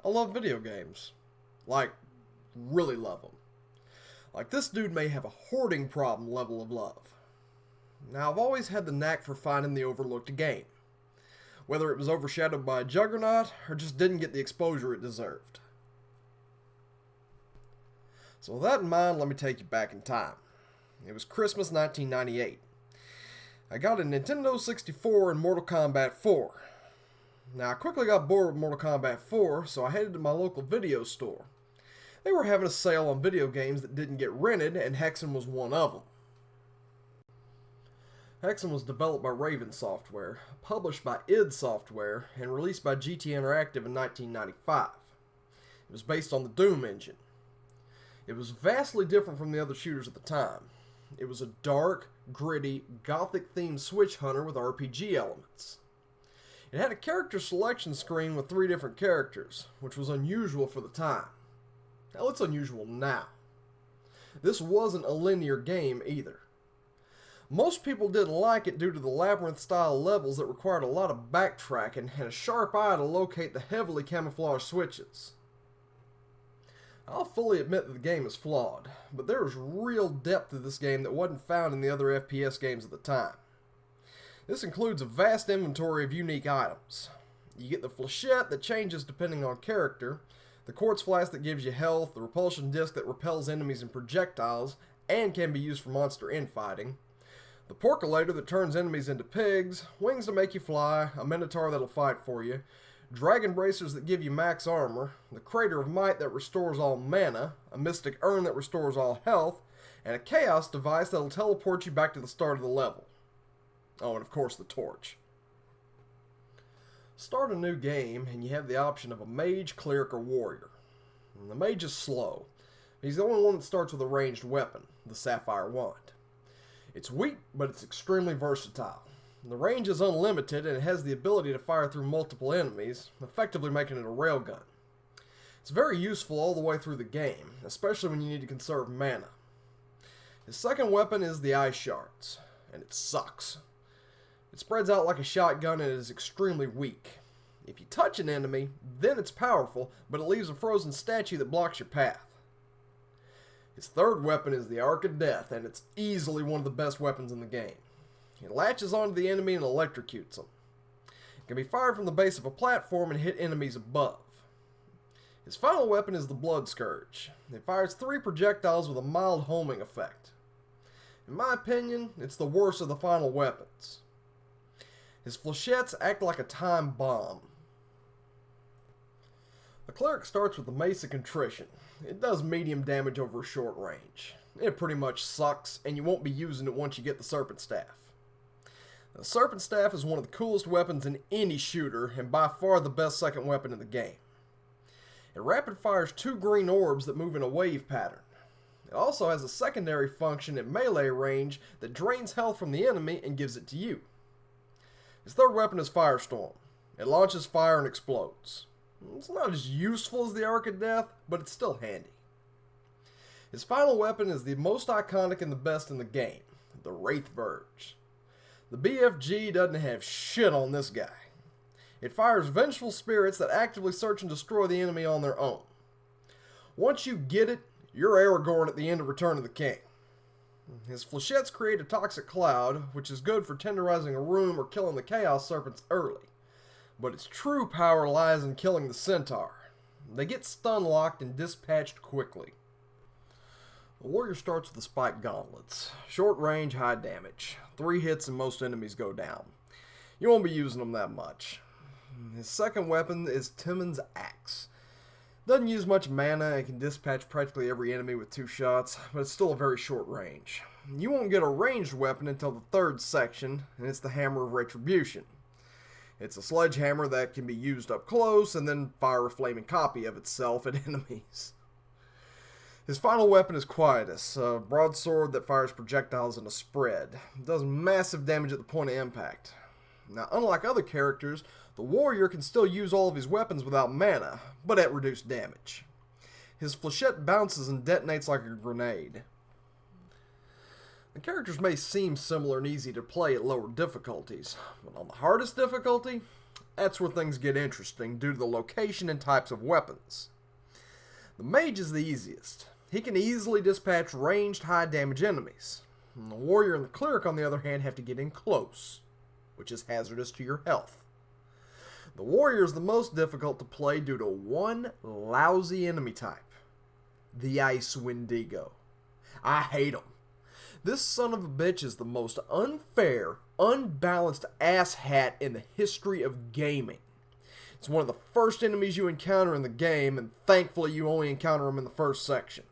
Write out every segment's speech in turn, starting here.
I love video games. Like, really love them. Like, this dude may have a hoarding problem level of love. Now, I've always had the knack for finding the overlooked game. Whether it was overshadowed by a juggernaut, or just didn't get the exposure it deserved. So with that in mind, let me take you back in time. It was Christmas 1998. I got a Nintendo 64 and Mortal Kombat 4. Now, I quickly got bored with Mortal Kombat 4, so I headed to my local video store. They were having a sale on video games that didn't get rented, and Hexen was one of them. Hexen was developed by Raven Software, published by id Software, and released by GT Interactive in 1995. It was based on the Doom engine. It was vastly different from the other shooters at the time. It was a dark, gritty, gothic-themed Switch hunter with RPG elements. It had a character selection screen with 3 different characters, which was unusual for the time. Now, it's unusual now. This wasn't a linear game either. Most people didn't like it due to the labyrinth-style levels that required a lot of backtracking and a sharp eye to locate the heavily camouflaged switches. I'll fully admit that the game is flawed, but there is real depth to this game that wasn't found in the other FPS games at the time. This includes a vast inventory of unique items. You get the flechette that changes depending on character, the quartz flask that gives you health, the repulsion disc that repels enemies and projectiles and can be used for monster infighting, the porculator that turns enemies into pigs, wings to make you fly, a minotaur that'll fight for you, dragon bracers that give you max armor, the crater of might that restores all mana, a mystic urn that restores all health, and a chaos device that'll teleport you back to the start of the level. Oh, and of course the torch. Start a new game and you have the option of a mage, cleric, or warrior. And the mage is slow. He's the only one that starts with a ranged weapon, the sapphire wand. It's weak, but it's extremely versatile. The range is unlimited and it has the ability to fire through multiple enemies, effectively making it a railgun. It's very useful all the way through the game, especially when you need to conserve mana. His second weapon is the ice shards, and it sucks. It spreads out like a shotgun and is extremely weak. If you touch an enemy, then it's powerful, but it leaves a frozen statue that blocks your path. His third weapon is the Arc of Death, and it's easily one of the best weapons in the game. It latches onto the enemy and electrocutes them. It can be fired from the base of a platform and hit enemies above. His final weapon is the Blood Scourge. It fires 3 projectiles with a mild homing effect. In my opinion, it's the worst of the final weapons. His flechettes act like a time bomb. The cleric starts with the Mace of Contrition. It does medium damage over a short range. It pretty much sucks, and you won't be using it once you get the Serpent Staff. The Serpent Staff is one of the coolest weapons in any shooter, and by far the best second weapon in the game. It rapid fires 2 green orbs that move in a wave pattern. It also has a secondary function at melee range that drains health from the enemy and gives it to you. His third weapon is Firestorm. It launches fire and explodes. It's not as useful as the Arc of Death, but it's still handy. His final weapon is the most iconic and the best in the game, the Wraith Verge. The BFG doesn't have shit on this guy. It fires vengeful spirits that actively search and destroy the enemy on their own. Once you get it, you're Aragorn at the end of Return of the King. His flechettes create a toxic cloud, which is good for tenderizing a room or killing the Chaos Serpents early. But its true power lies in killing the Centaur. They get stun locked and dispatched quickly. The warrior starts with the Spike Gauntlets. Short range, high damage. 3 hits and most enemies go down. You won't be using them that much. His second weapon is Timon's Axe. Doesn't use much mana and can dispatch practically every enemy with 2 shots, but it's still a very short range. You won't get a ranged weapon until the 3rd section, and it's the Hammer of Retribution. It's a sledgehammer that can be used up close and then fire a flaming copy of itself at enemies. His final weapon is Quietus, a broadsword that fires projectiles in a spread. It does massive damage at the point of impact. Now, unlike other characters, the warrior can still use all of his weapons without mana, but at reduced damage. His flechette bounces and detonates like a grenade. The characters may seem similar and easy to play at lower difficulties, but on the hardest difficulty, That's where things get interesting due to the location and types of weapons. The mage is the easiest. He can easily dispatch ranged, high damage enemies. And the warrior and the cleric, on the other hand, have to get in close, which is hazardous to your health. The warrior is the most difficult to play due to one lousy enemy type: the Ice Wendigo. I hate him. This son of a bitch is the most unfair, unbalanced asshat in the history of gaming. It's one of the first enemies you encounter in the game, and thankfully you only encounter them in the first section.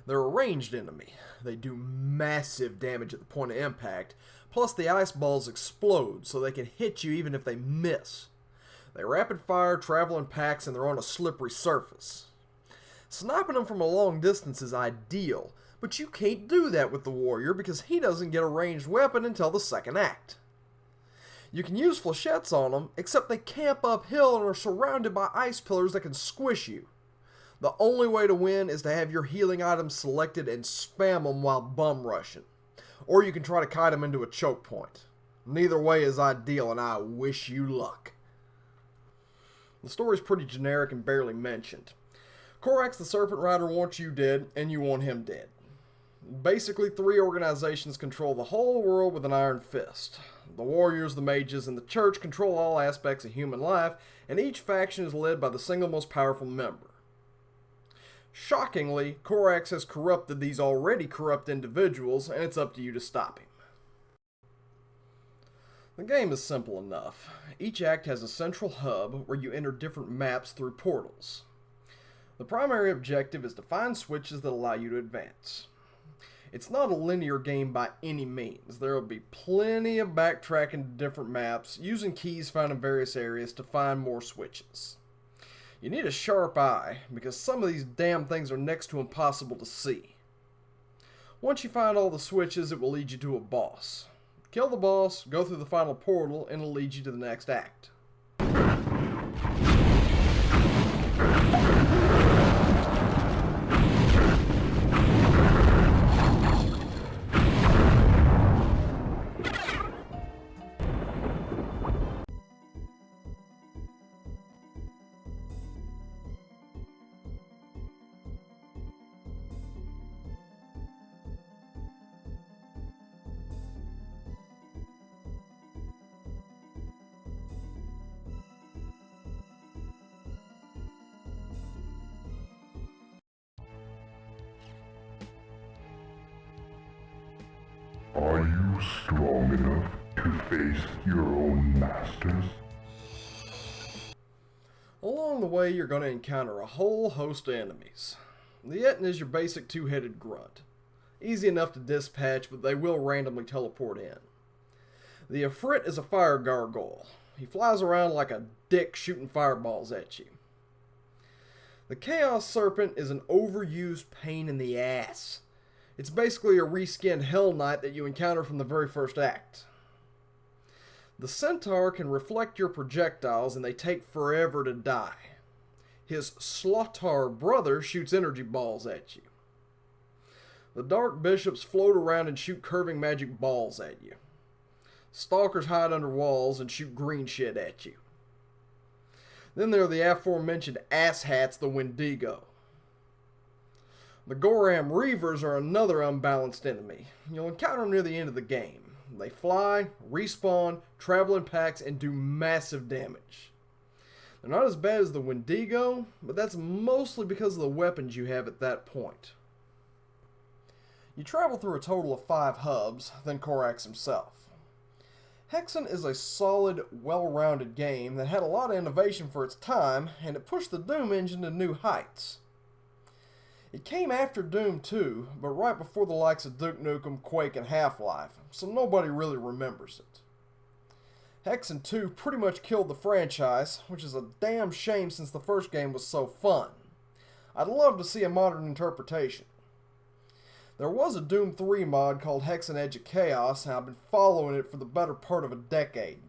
They're a ranged enemy. They do massive damage at the point of impact, plus the ice balls explode so they can hit you even if they miss. They rapid fire, travel in packs, and they're on a slippery surface. Sniping them from a long distance is ideal, but you can't do that with the warrior because he doesn't get a ranged weapon until the second act. You can use flechettes on them, except they camp uphill and are surrounded by ice pillars that can squish you. The only way to win is to have your healing items selected and spam them while bum rushing. Or you can try to kite them into a choke point. Neither way is ideal, and I wish you luck. The story's pretty generic and barely mentioned. Korax the Serpent Rider wants you dead, and you want him dead. Basically, 3 organizations control the whole world with an iron fist. The warriors, the mages, and the church control all aspects of human life, and each faction is led by the single most powerful member. Shockingly, Korax has corrupted these already corrupt individuals, and it's up to you to stop him. The game is simple enough. Each act has a central hub where you enter different maps through portals. The primary objective is to find switches that allow you to advance. It's not a linear game by any means. There will be plenty of backtracking to different maps, using keys found in various areas to find more switches. You need a sharp eye, because some of these damn things are next to impossible to see. Once you find all the switches, it will lead you to a boss. Kill the boss, go through the final portal, and it'll lead you to the next act. Are you strong enough to face your own masters? Along the way, you're going to encounter a whole host of enemies. The Etna is your basic 2-headed grunt. Easy enough to dispatch, but they will randomly teleport in. The Ifrit is a fire gargoyle. He flies around like a dick shooting fireballs at you. The Chaos Serpent is an overused pain in the ass. It's basically a reskinned Hell Knight that you encounter from the very first act. The Centaur can reflect your projectiles and they take forever to die. His Slotar brother shoots energy balls at you. The Dark Bishops float around and shoot curving magic balls at you. Stalkers hide under walls and shoot green shit at you. Then there are the aforementioned asshats, the Wendigo. The Goram Reavers are another unbalanced enemy. You'll encounter them near the end of the game. They fly, respawn, travel in packs, and do massive damage. They're not as bad as the Wendigo, but that's mostly because of the weapons you have at that point. You travel through a total of 5 hubs, then Korax himself. Hexen is a solid, well-rounded game that had a lot of innovation for its time, and it pushed the Doom engine to new heights. It came after Doom 2, but right before the likes of Duke Nukem, Quake, and Half-Life, so nobody really remembers it. Hexen 2 pretty much killed the franchise, which is a damn shame since the first game was so fun. I'd love to see a modern interpretation. There was a Doom 3 mod called Hexen Edge of Chaos, and I've been following it for the better part of a decade.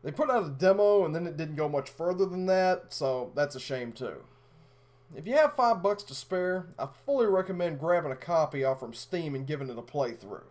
They put out a demo, and then it didn't go much further than that, so that's a shame too. If you have $5 to spare, I fully recommend grabbing a copy off from Steam and giving it a playthrough.